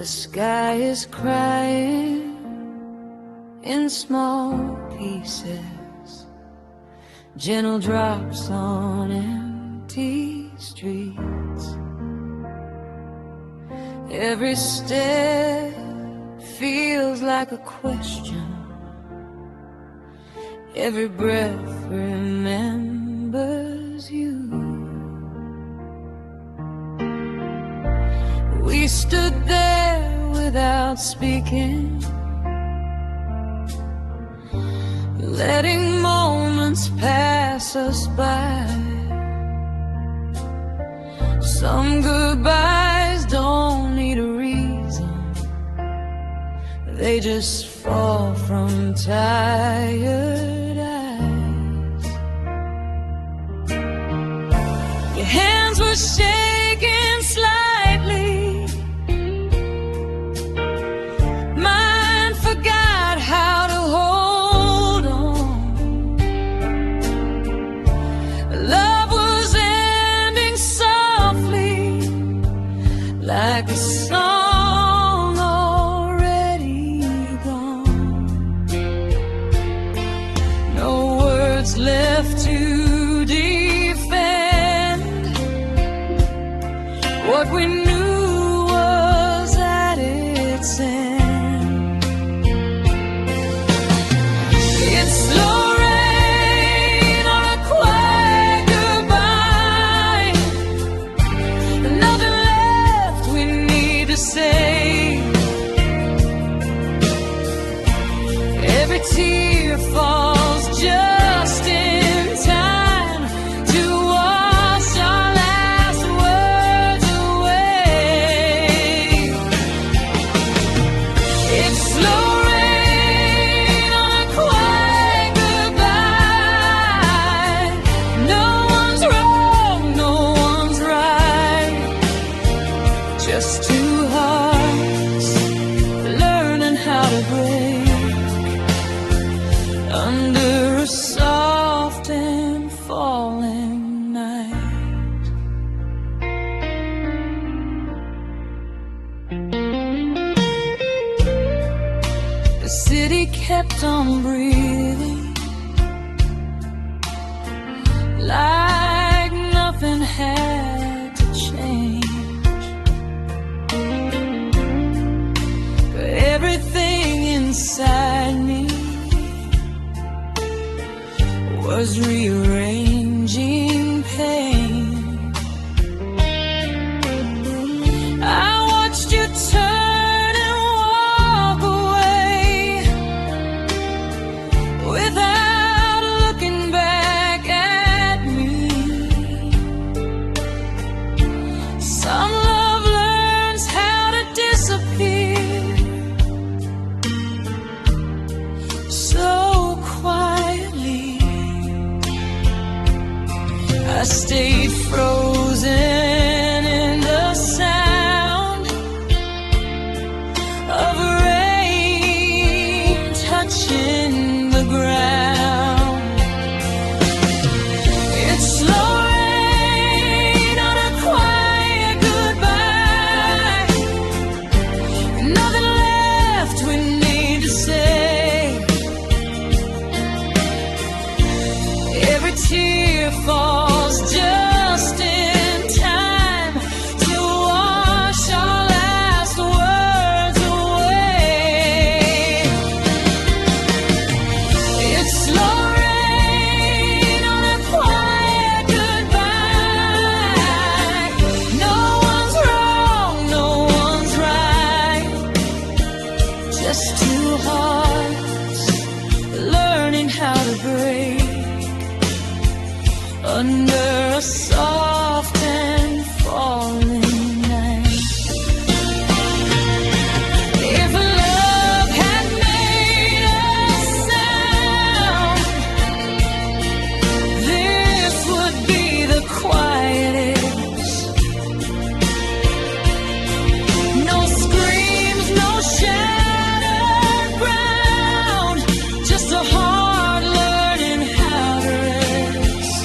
The sky is crying in small pieces, gentle drops on empty streets. Every step feels like a question, every breath remembers you. We stood there without speaking, letting moments pass us by. Some goodbyes don't need a reason, they just fall from tired eyes. Your hands were shaking slightly, mine forgot how to hold on. Love was ending softly, like a song already gone. No words left to defend what we knew was at its end. It's slow rain on a quiet goodbye, nothing left we need to say. Every tear falls just in time to wash our last words away. It's slow rain on a quiet goodbye. No one's wrong, no one's right, just two hearts learning how to break under a soft and falling night. The city kept on breathing, like nothing had to change. But everything inside me was rearranging pain. I watched you turn and walk away without looking back at me. Some love learns how to disappear so quietly. I stayed frozen in the sound of rain touching the ground. It's slow rain on a quiet goodbye, nothing left we need to say. Every tear falls just in time to wash our last words away. It's slow rain on a quiet goodbye. No one's wrong, no one's right, just two hearts learning how to break under a soft and falling night. If love had made a sound, this would be the quietest. No screams, no shattered ground, just a heart learning how to rest.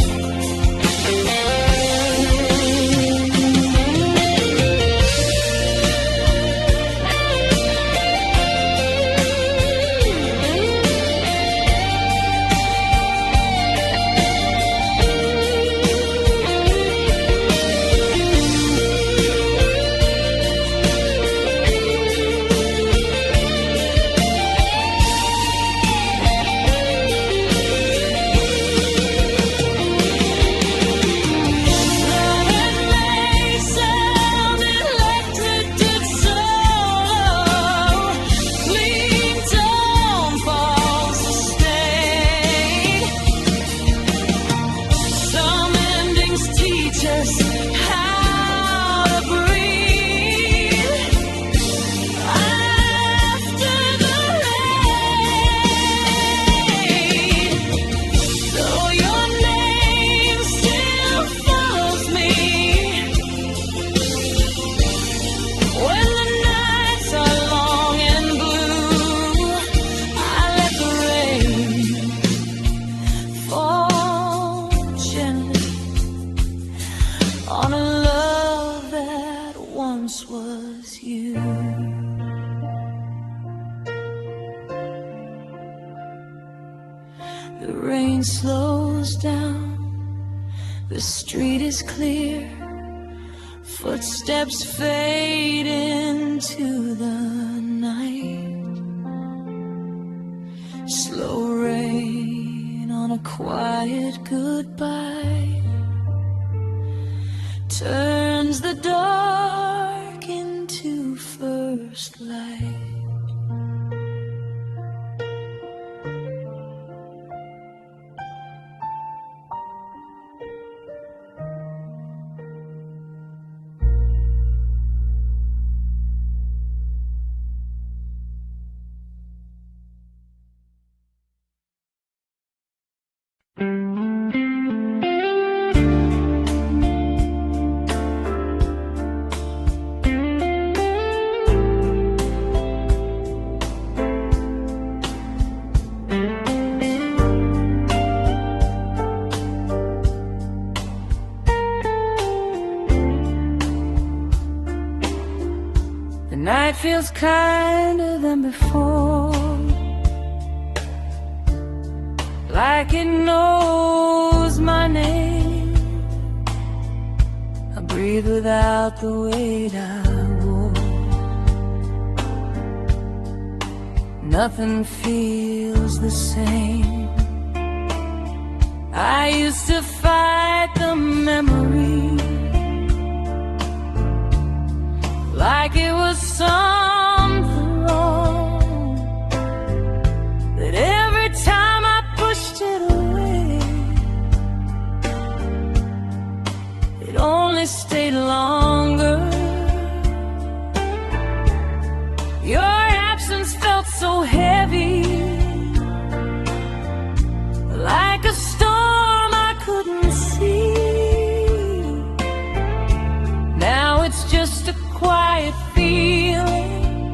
The rain slows down, the street is clear, footsteps fade into the night. Slow rain on a quiet goodbye turns the dark into first light. The night feels kinder than before, like it knows my name. I breathe without the weight I wore. Nothing feels the same. I used to fight the memory like it was something wrong, that every time I pushed it away, it only stayed longer. Your absence felt so heavy, like a storm I couldn't see. Now it's just a quiet feeling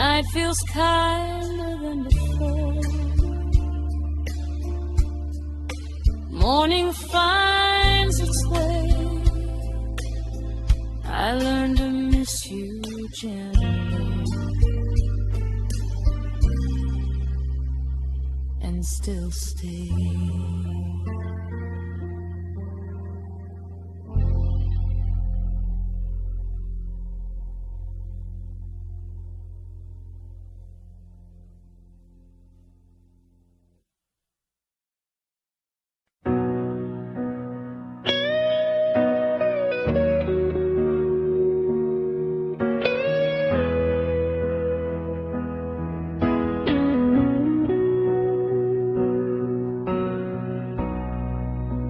night feels kinder than before. Morning finds its way. I learned to miss you gently and still stay.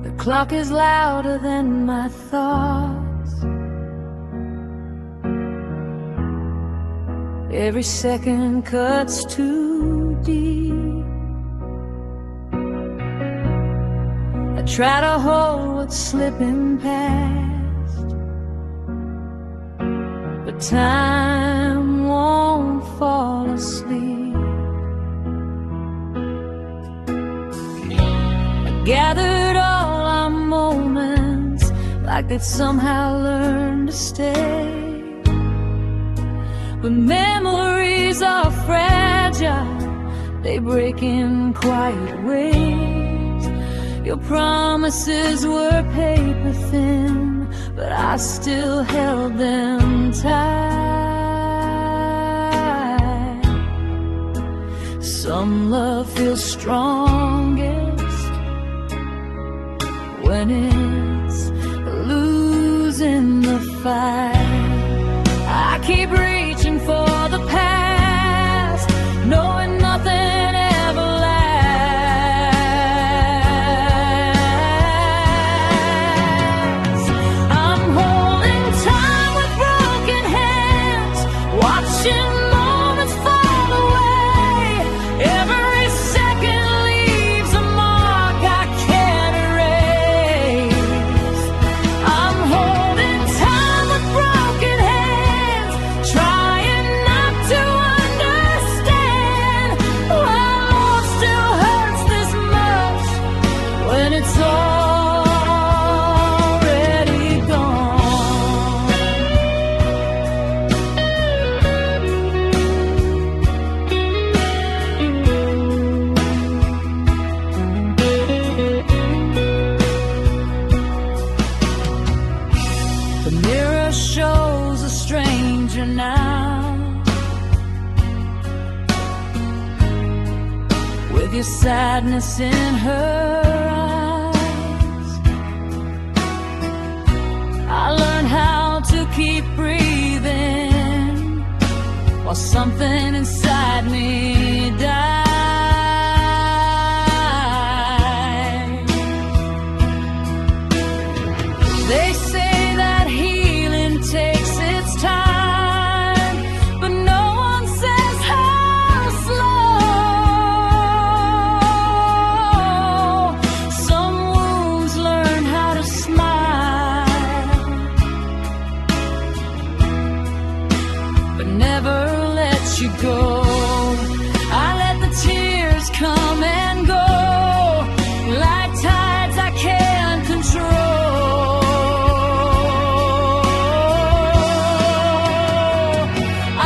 The clock is louder than my thoughts. Every second cuts too deep. I try to hold what's slipping past, but time won't fall asleep. I gathered all our moments, like they'd somehow learn to stay. But memories are fragile, they break in quiet ways. Your promises were paper thin, but I still held them tight. Some love feels strongest when it's losing the fight. I keep reaching for the past, knowing nothing ever lasts. I'm holding time with broken hands, watching moments fall away. Every second leaves a mark I can't erase. I'm holding time with broken hands, trying not to understand why love still hurts this much when it's already gone. The mirror shows a stranger now, with your sadness in her eyes. I learned how to keep breathing while something inside me dies. They say that healing takes its time, but no one says how slow. Some wounds learn how to smile, but never let you go. I let the tears come and go, like tides I can't control.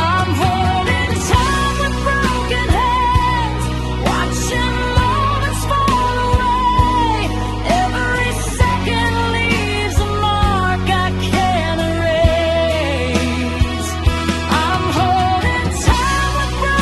I'm holding time with broken hands, watching moments fall away. Every second leaves a mark I can't erase. I'm holding time with broken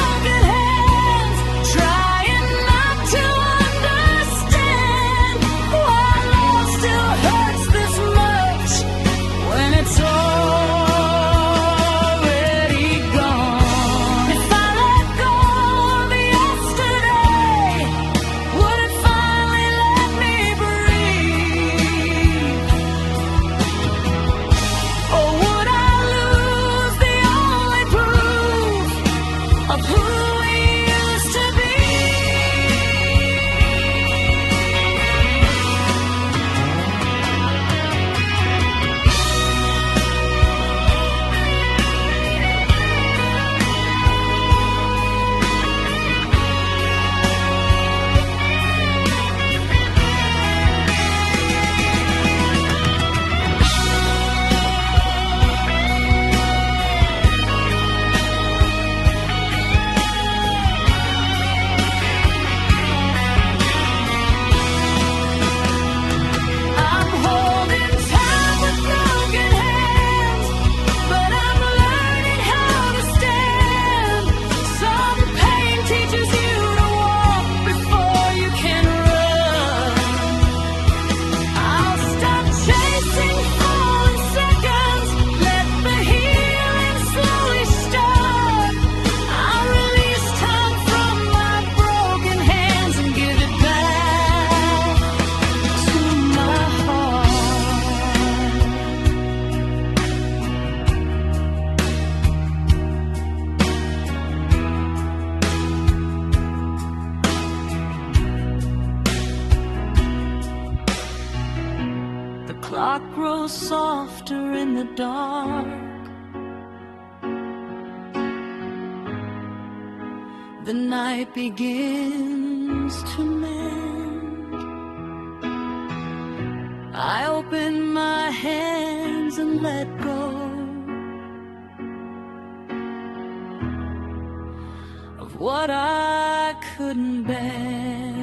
in the dark. The night begins to mend. I open my hands and let go of what I couldn't bear.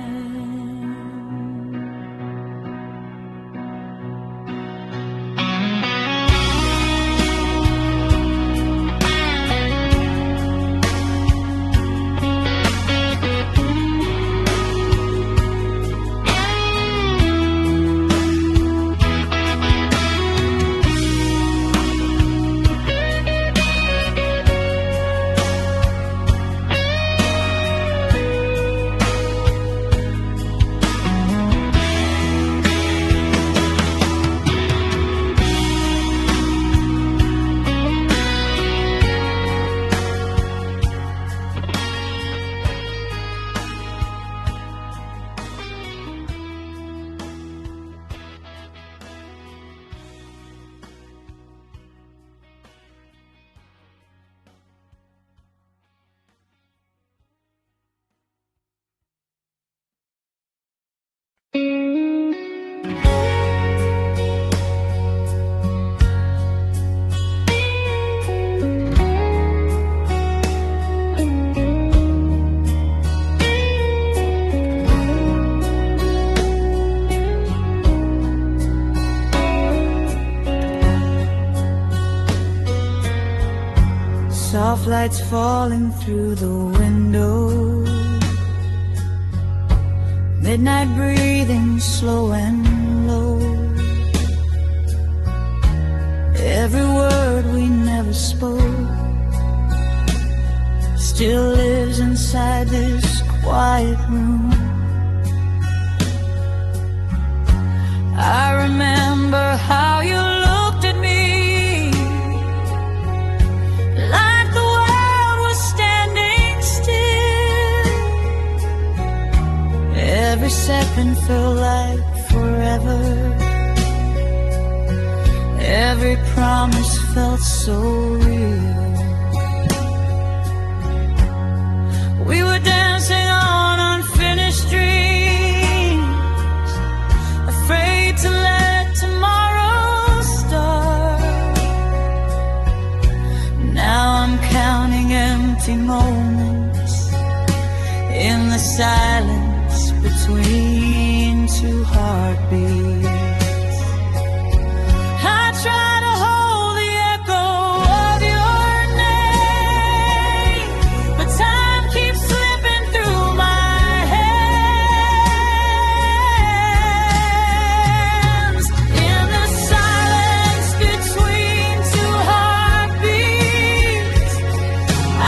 Soft lights falling through the window, midnight breathing slow and low. Every word we never spoke still lives inside this quiet room. I remember how you looked at me like the world was standing still. Every second felt like forever. Every promise felt so real. We were dancing on unfinished dreams, afraid to let tomorrow start. Now I'm counting empty moments in the silence between two heartbeats. I try to hold the echo of your name, but time keeps slipping through my hands. In the silence between two heartbeats,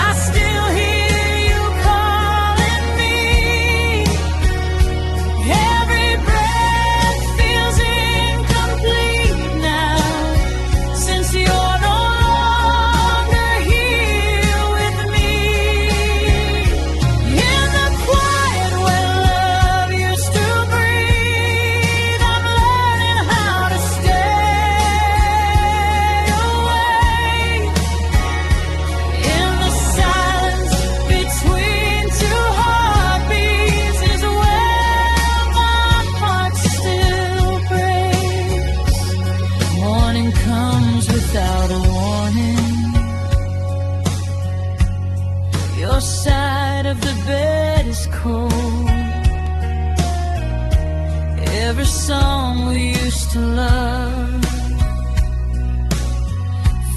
I still hear you calling me. Every breath feels incomplete now, since you're no longer here with me. In the quiet where love used to breathe, I'm learning how to stay away. In the silence between two heartbeats is where my heart still breaks. Morning comes without a warning. Your side of the bed is cold. Every song we used to love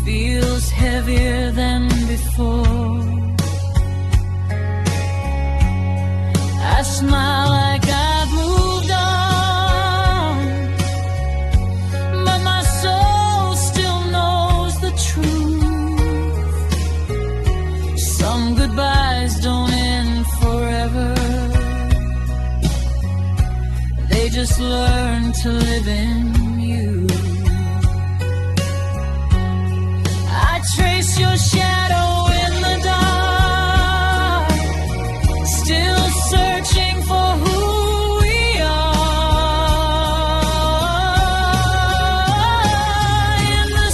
feels heavier than before. I smile like I've moved on, but my soul still knows the truth. Some goodbyes don't end forever. They just learn to live in you. I trace your shadow in the dark, still searching for who we are. In the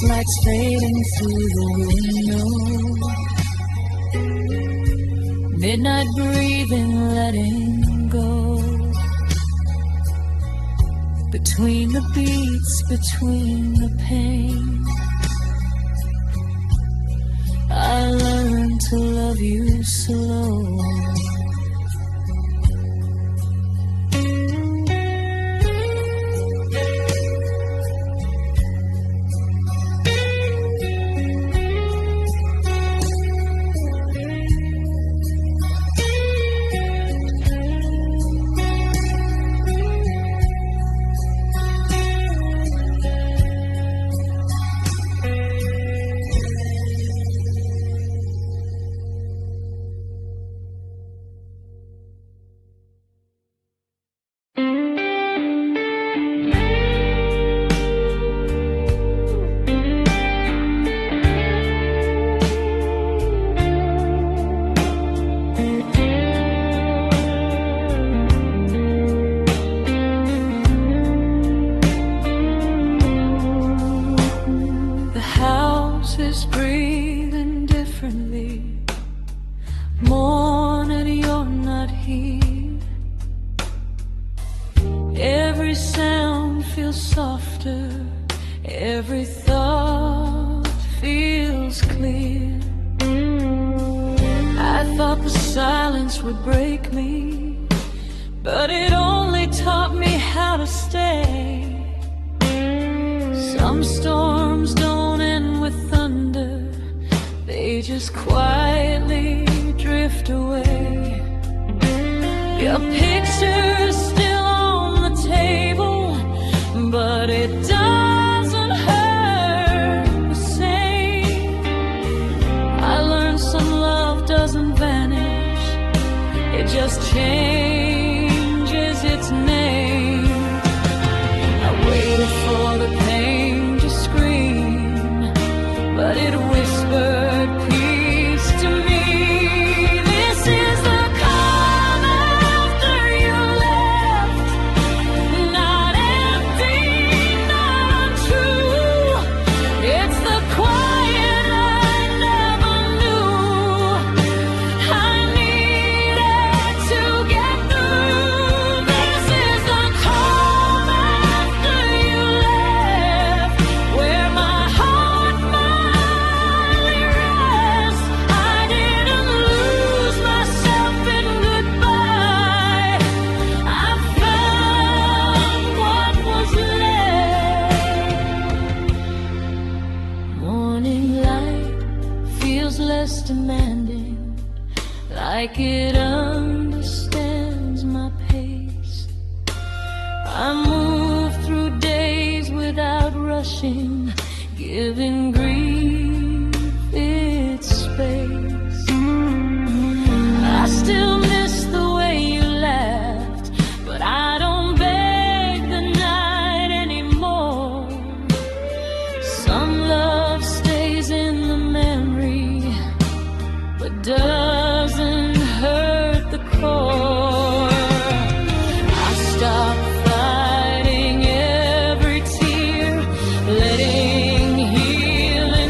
lights fading through the window, midnight breathing, letting go. Between the beats, between the pain, I learned to love you slow. Every thought feels clear. I thought the silence would break me, but it only taught me how to stay. Some storms don't end with thunder, they just quietly drift away. Your picture's still on the table, but it doesn't hurt the same. I learned some love doesn't vanish, it just changes its name. I waited for the pain to scream, but it whispered peace to me. This is the calm after you left, not empty, not untrue. It's the quiet I never knew I needed to get through. This is the calm after you left, where my heart finally rests. I didn't lose myself in goodbye, I found what was left. Morning light feels less demanding, like it understands my pace. I move through days without rushing, giving grief its space. I still miss the way you laughed, but I don't beg the night anymore. Some love stays in the memory, but doesn't hurt the core. I stop fighting every tear, letting healing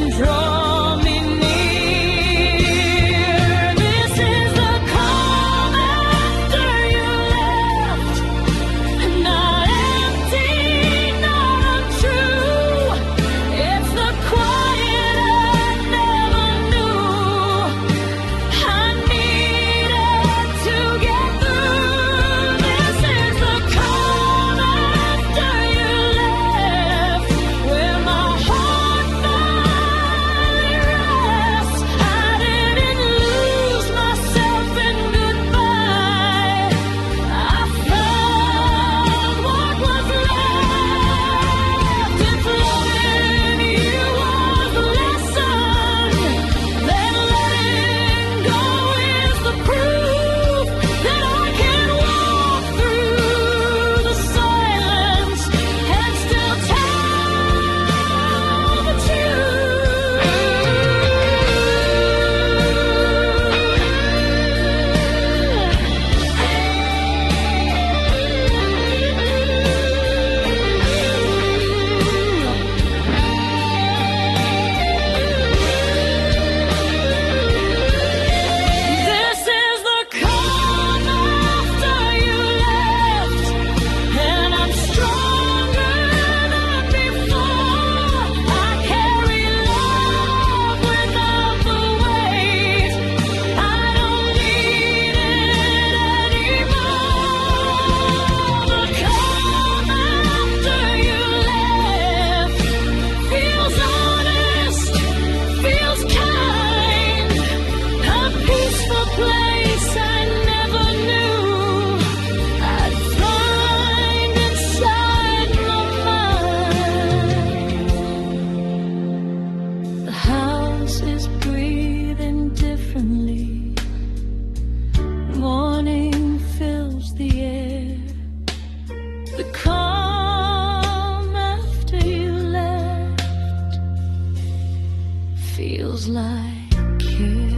feels like it.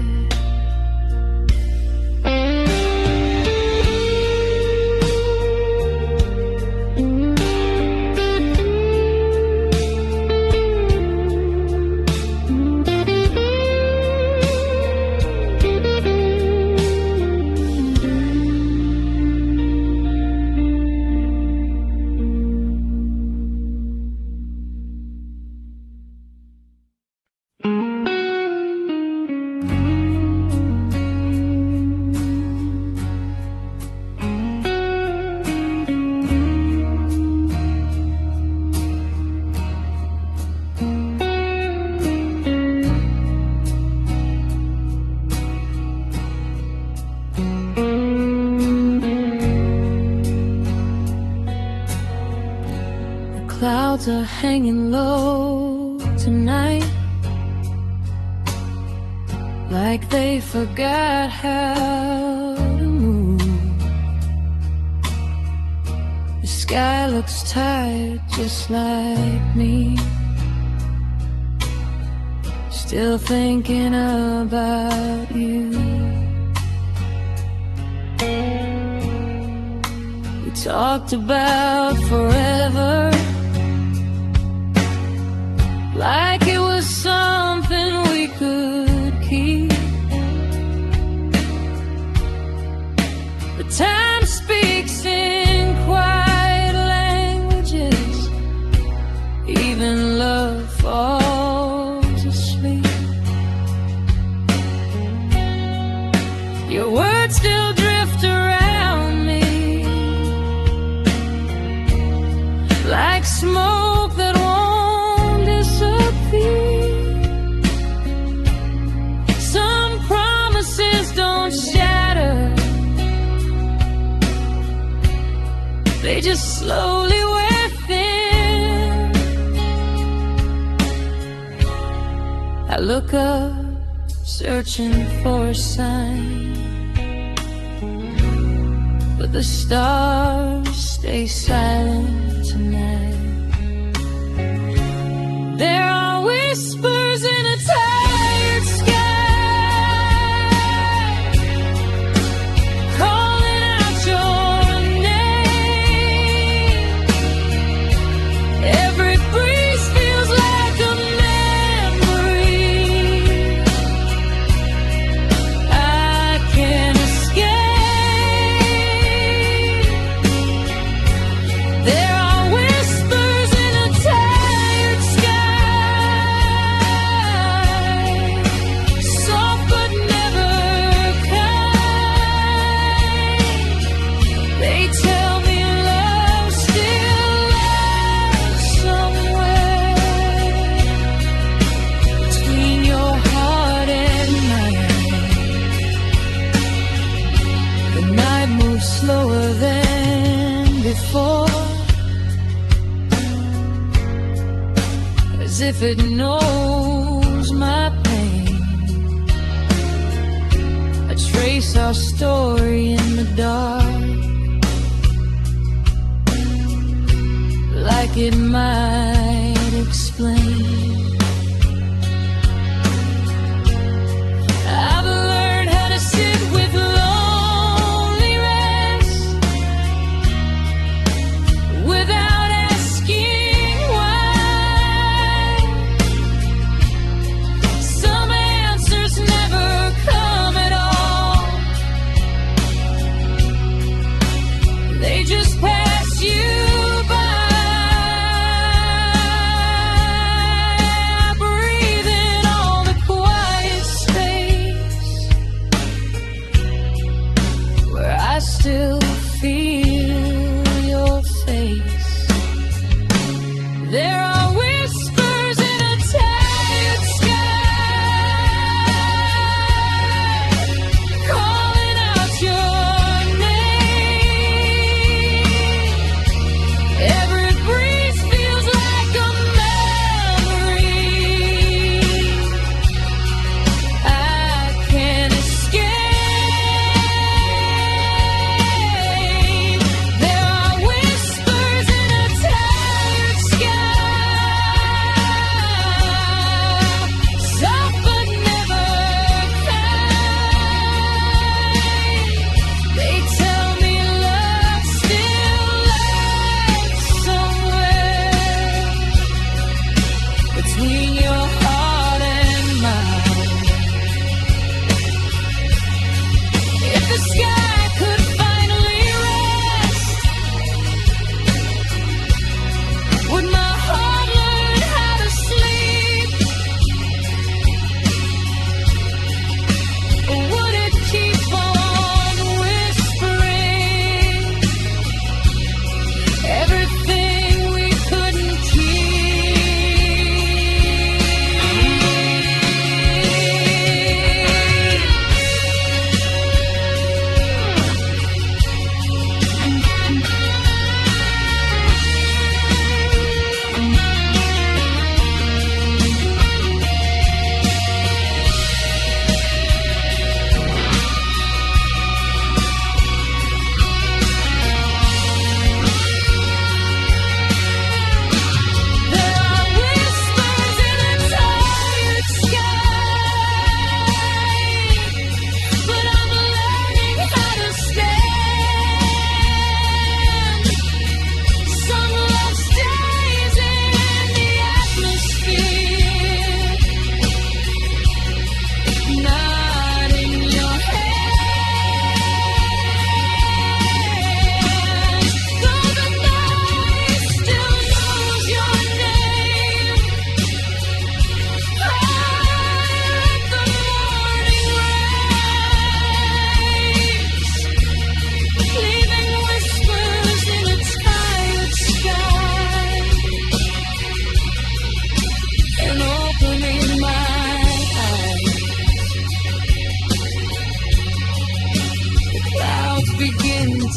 Clouds are hanging low tonight, like they forgot how to move. The sky looks tired, just like me, still thinking about you. We talked about forever, like it was something we could keep. But time speaks in quiet languages, even love falls asleep. Your words still drift around me, like smoke that won't disappear. Some promises don't shatter, they just slowly wear thin. I look up, searching for a sign, but the stars stay silent tonight. There are whispers in a tired sky, calling out your name. Every breeze feels like a memory I can't escape. There are whispers in a tired sky, soft but never kind. They tell me love still lies somewhere between your heart and mine. The night moves slower than before, as if it knows my pain. I trace our story in the dark, like it might explain. I've learned how to sit with loneliness without asking why. Some answers never come at all, they just pass you by. between your heart and mine. If the sky could finally rest, would my heart learn how to sleep? Or would it keep on whispering everything we couldn't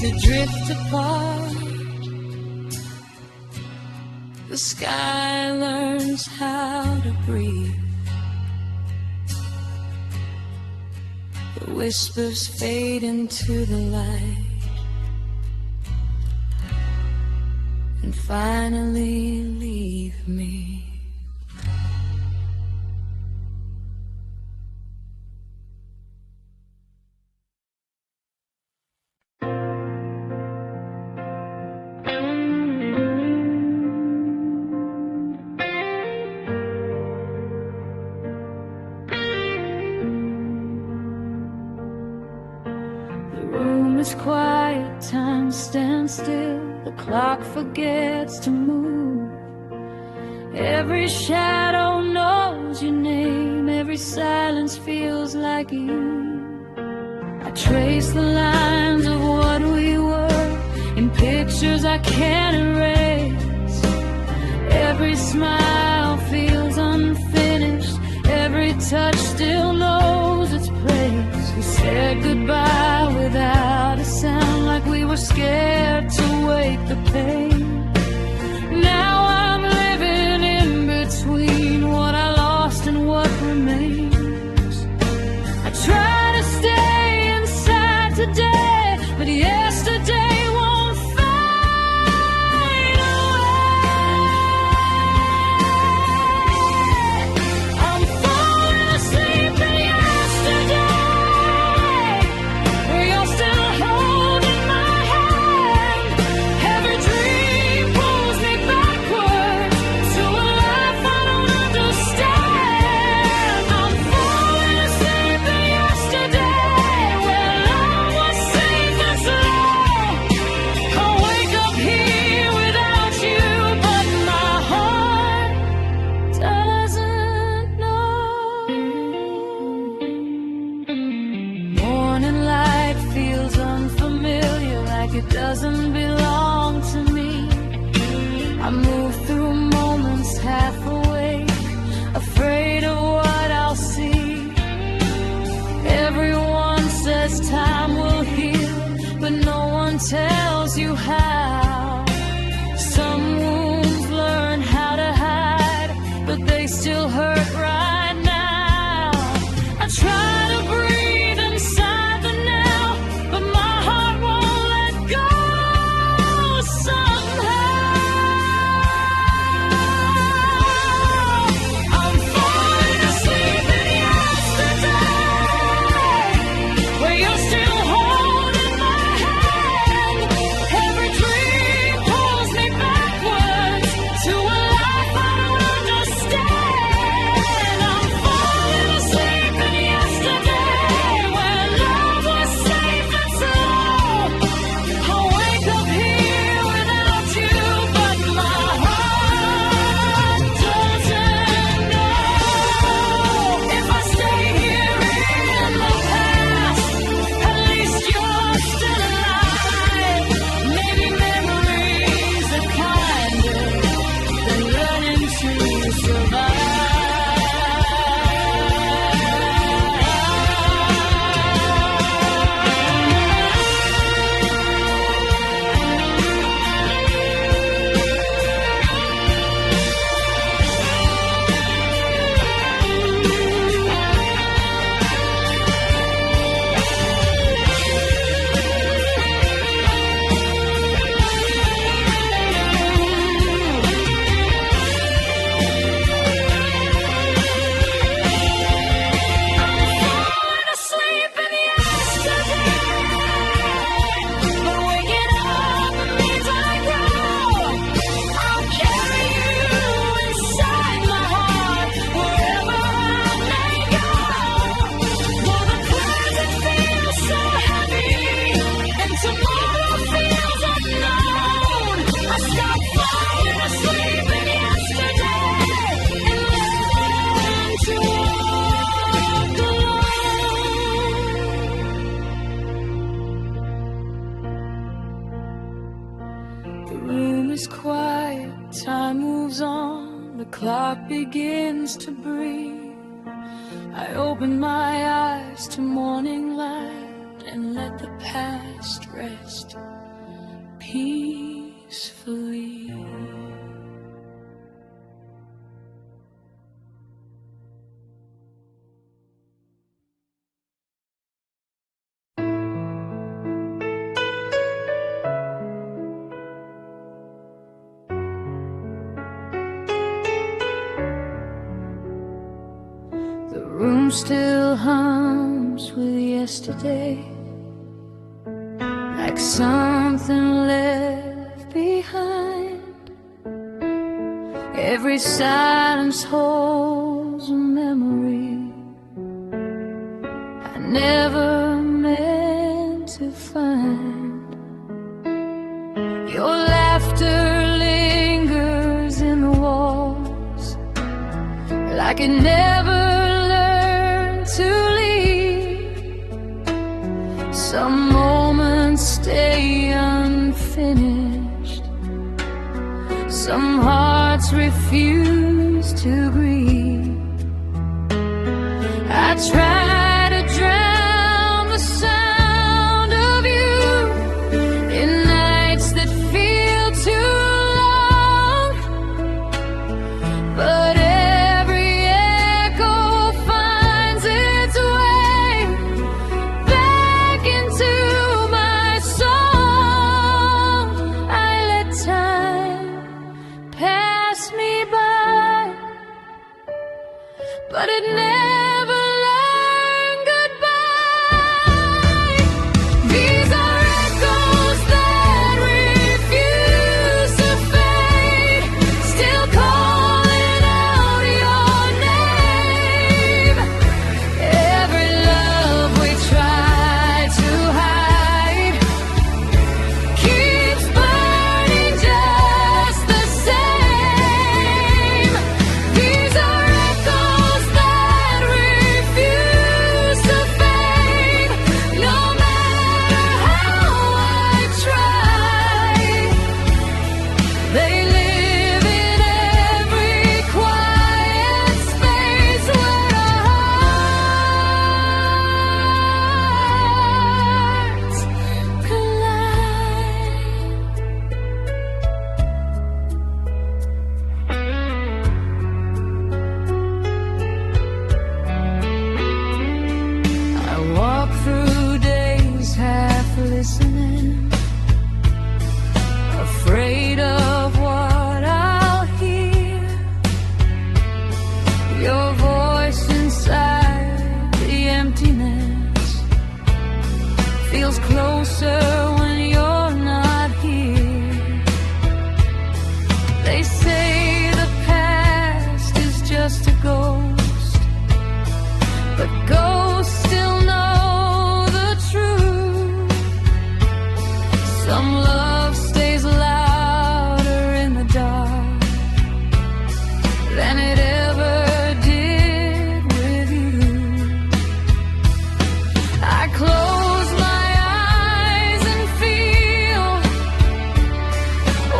to drift apart? The sky learns how to breathe. The whispers fade into the light, and finally leave me. It's quiet, time stands still, the clock forgets to move. Every shadow knows your name, every silence feels like you. I trace the lines of what we were in pictures I can't erase. Every smile feels unfinished, every touch still knows its place. We said goodbye without a sound, like we were scared to wake the pain. Now I'm living in between what I lost and what remains. I try to stay inside today, but yesterday won't fade away. I'm falling asleep in yesterday, where you're still holding my hand. Every dream to survive. Clock begins to breathe. I open my eyes to morning light and let the past rest peacefully. Still hums with yesterday, like something left behind. Every silence holds a memory I never meant to find. Your laughter lingers in the walls, like it never to leave. Some moments stay unfinished, some hearts refuse to grieve. I try to drown the sound of you in nights that feel too long, but but it never learned goodbye. These are echoes that refuse to fade, still calling out your name. Every love we try to hide keeps burning just the same. These are afraid of what I'll hear. Your voice inside the emptiness feels closer when you're not here. They say the past is just a ghost, but ghosts still know the truth. Some love stays louder in the dark than it ever did with you. I close my eyes and feel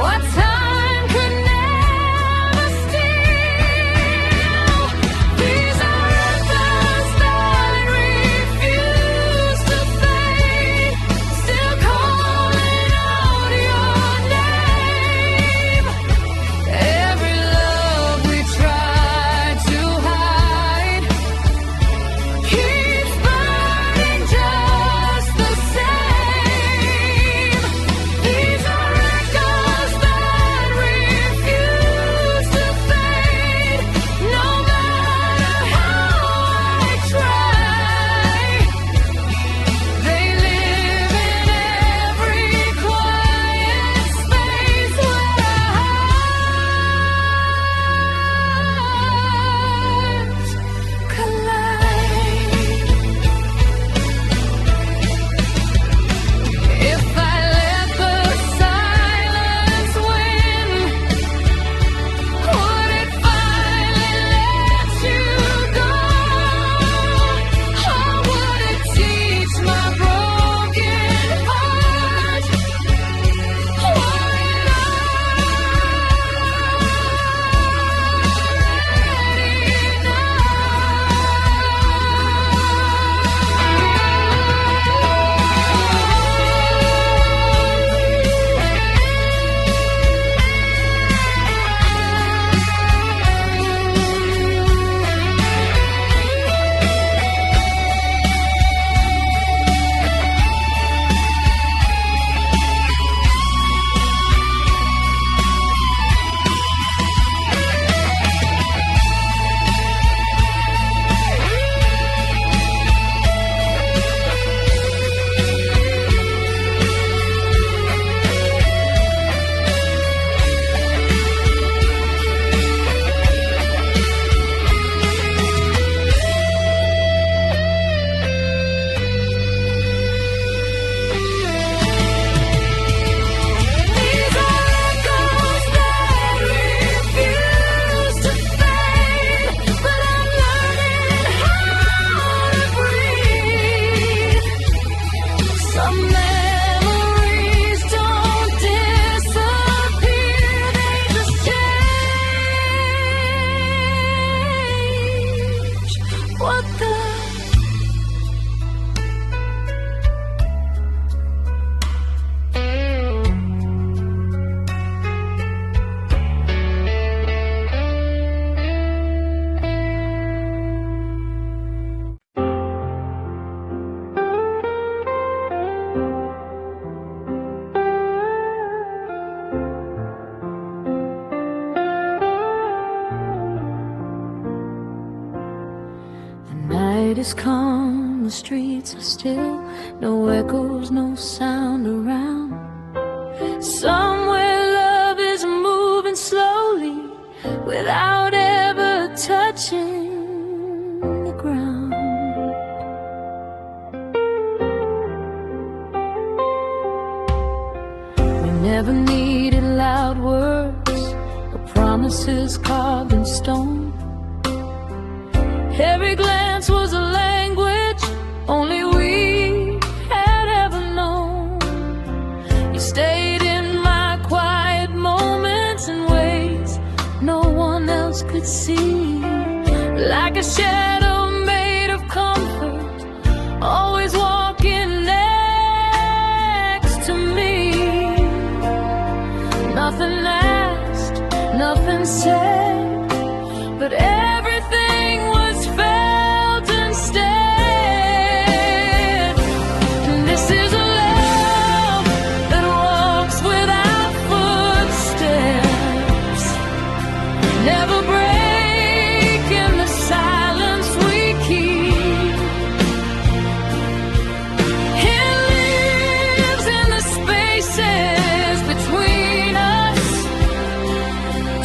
what time could never steal. night is calm, the streets are still, no echoes, no sound around. Somewhere love is moving slowly without ever touching the ground. We never needed loud words or promises carved in stone. Every glance was a language only we had ever known. You stayed in my quiet moments in ways no one else could see. Like a shadow made of comfort, always walking next to me. Nothing asked, nothing said, but everything was felt instead. And this is a love that walks without footsteps, never breaking the silence we keep. It lives in the spaces between us,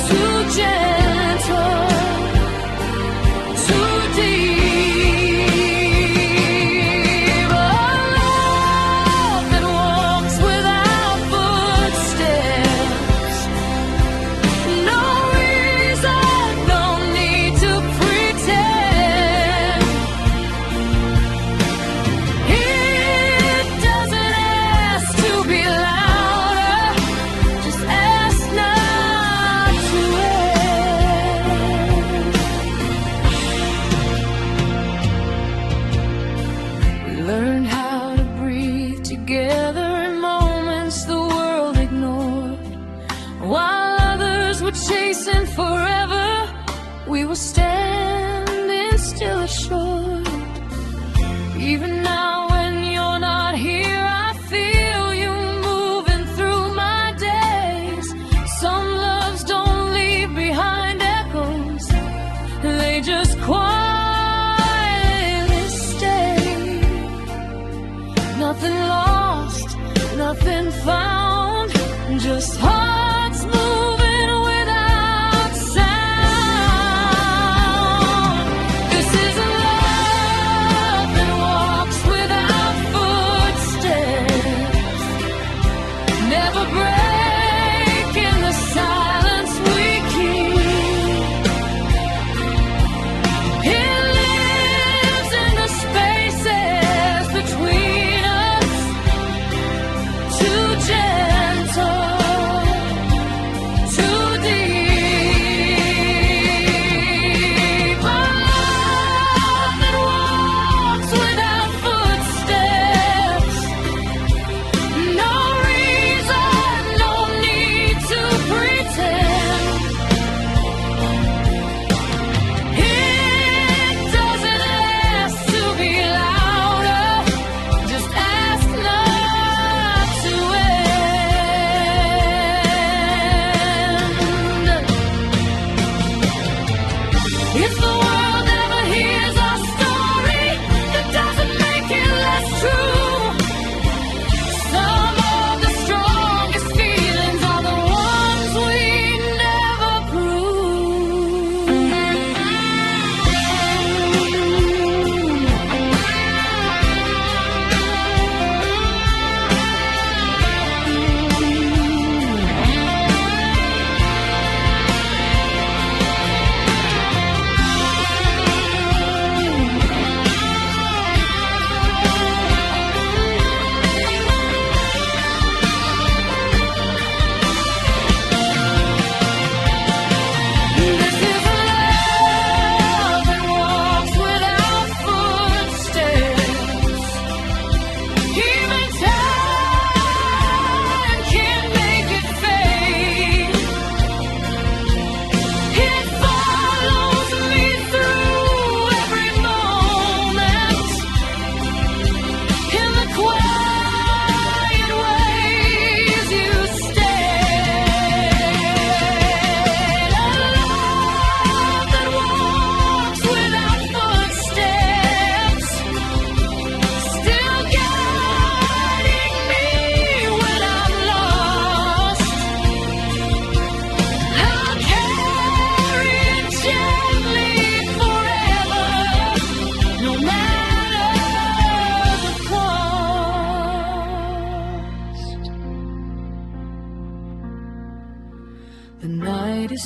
too gentle, too deep. A love that walks without footsteps, no reason, no need to pretend. It doesn't ask to be louder, just ask not to end. We learned how to breathe together in moments the world ignored. While others were chasing forever, we were standing still assured. Even now when you're not here, I feel you moving through my days. Some loves don't leave behind echoes, they just quietly stay. Nothing lost, nothing found, just hearts moving without sound. This is a love that walks without footsteps, never breaking the silence we keep. It lives in the spaces between us, too gentle, too deep. A love that walks without footsteps, no reason, no need to pretend. It doesn't ask to be louder, just ask not to end. If the world ever hears our story, that doesn't make it less true. Some of the strongest feelings are the ones we never prove.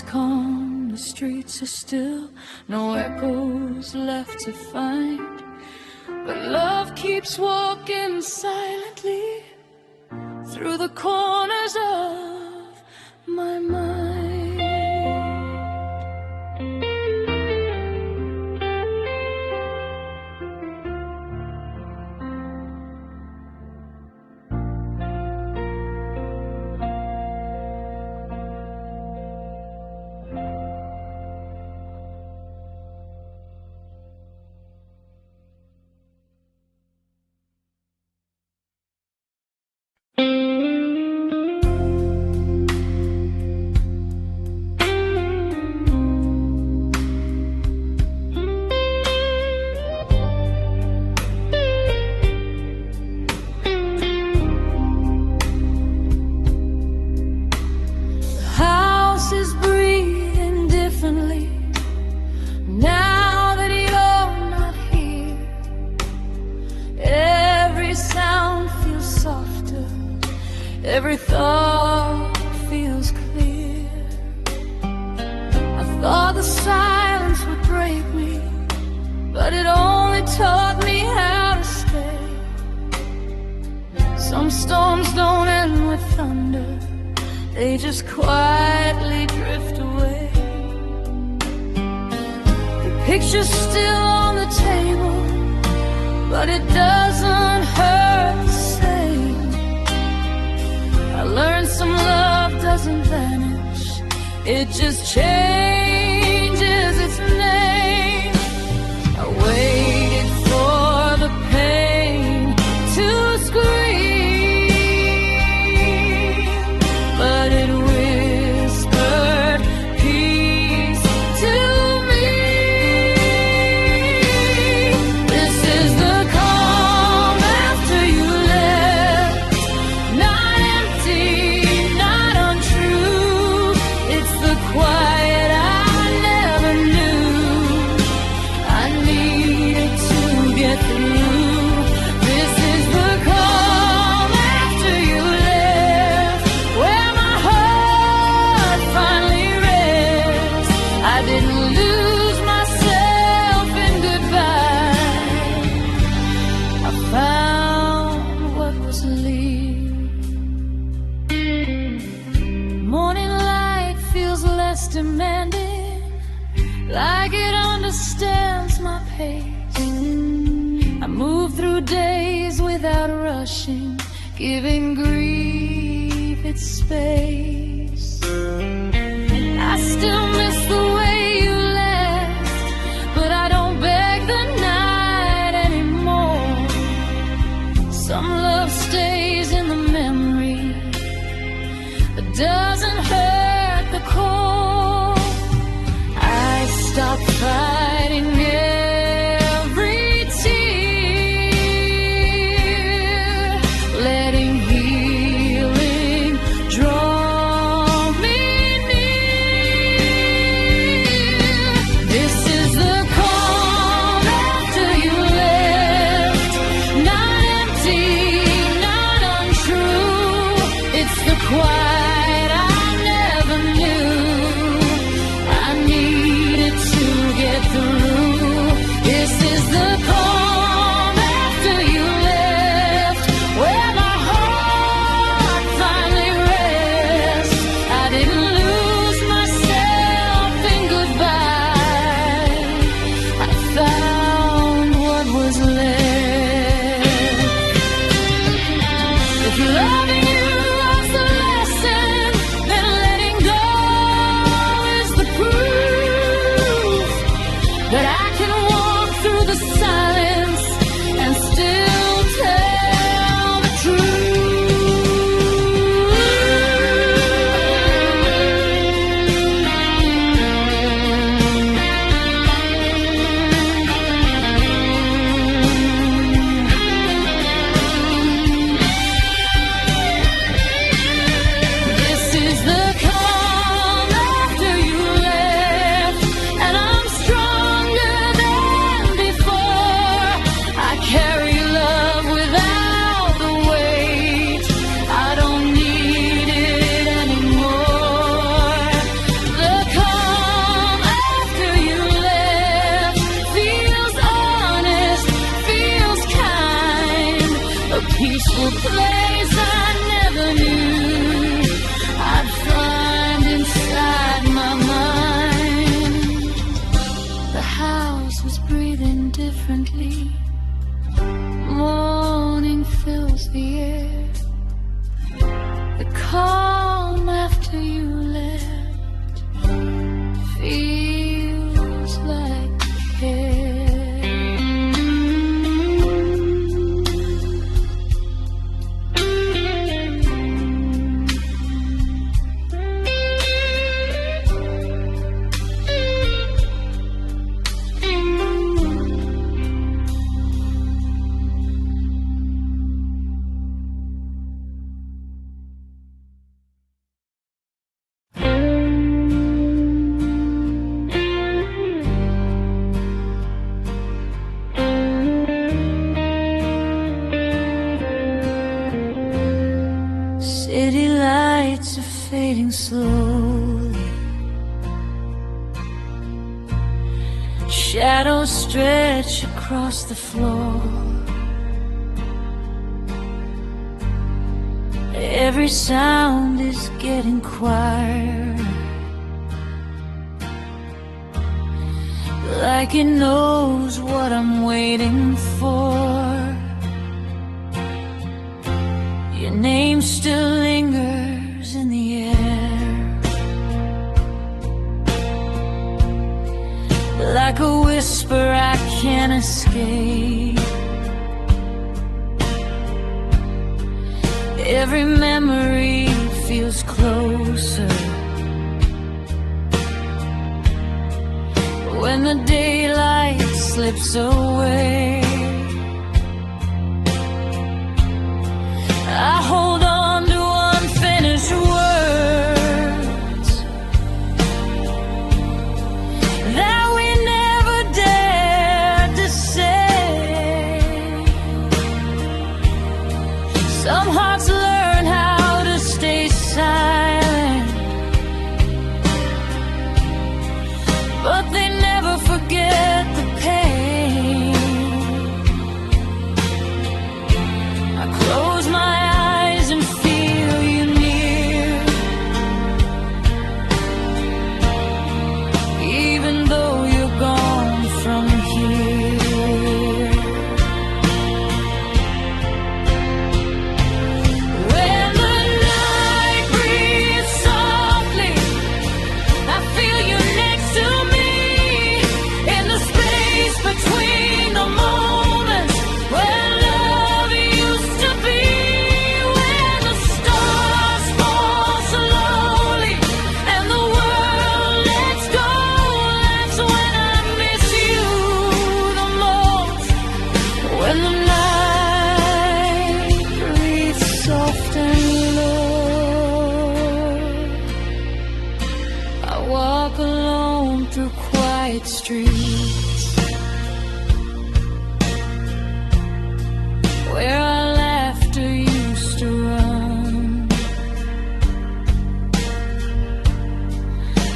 is calm, the streets are still, no echoes left to find. But love keeps walking silently through the corners of my mind. Every thought feels clear. I thought the silence would break me, but it only taught me how to stay. Some storms don't end with thunder, they just quietly drift away. The picture's still on the table, but it doesn't hurt the same. I learned some love doesn't vanish, it just changes its name. I waited for the pain to scream, but it whispered peace to me. This is the calm after you left, not empty, not untrue. It's the quiet I never knew. I needed to get through. This is the calm after you left, where my heart finally rests. I didn't lose myself in goodbye. I found what was leaving. Morning light feels less demanding, like it understands my pace. I move through days without rushing, giving grief its space. I still miss the way you left, but I don't beg the night anymore. Some love stays in the memory, but doesn't hurt the core. I stopped fighting every tear, letting healing draw me near. This is the calm after you left, not empty, not untrue. It's the quiet I never knew. I needed to get a place I never knew I'd find inside my mind. The house was breathing differently. Morning fills the air. The calm after you left feels like care. City lights are fading slowly. Shadows stretch across the floor. Every sound is getting quieter, like it knows what I'm waiting for. Your name still lingers in the air, like a whisper I can't escape. Every memory feels closer when the daylight slips away. I hold on to unfinished words that we never dared to say. Some hearts learn how to stay silent, but they never forget the pain. I close my eyes and feel you near, even though you're gone from here. When the night breathes softly, I feel you next to me, in the space between the moments where love used to be. When the stars fall slowly and the world lets go, that's when I miss you the most. When the night breathes soft and low, I walk alone through quiet streets where our laughter used to run.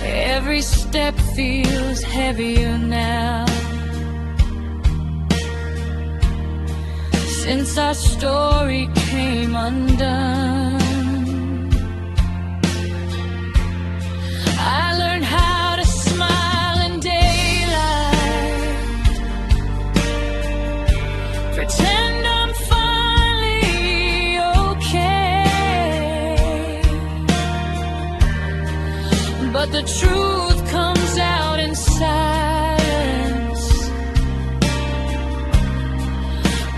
Every step feels heavier now, since our story came undone. I learned how to smile in daylight, pretend I'm finally okay, but the truth comes out in silence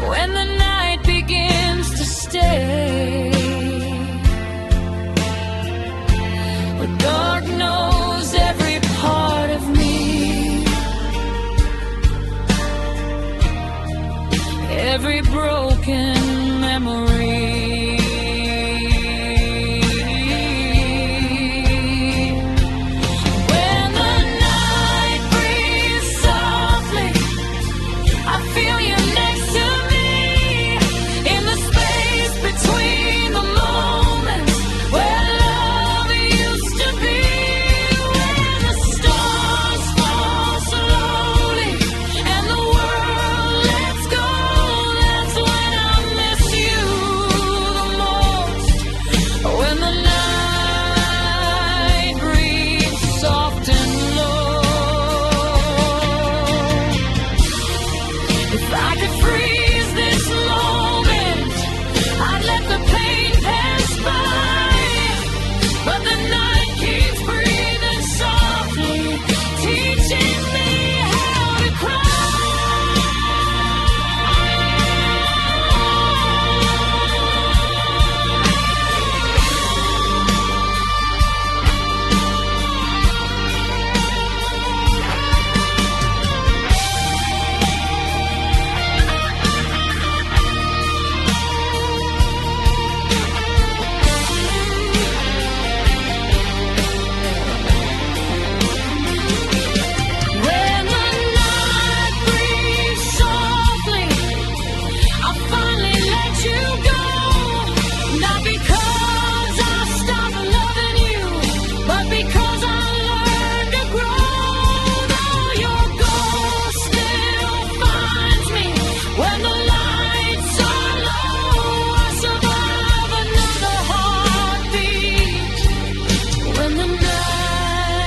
when the night begins to stay. The dark knows every part of me, every broken memory.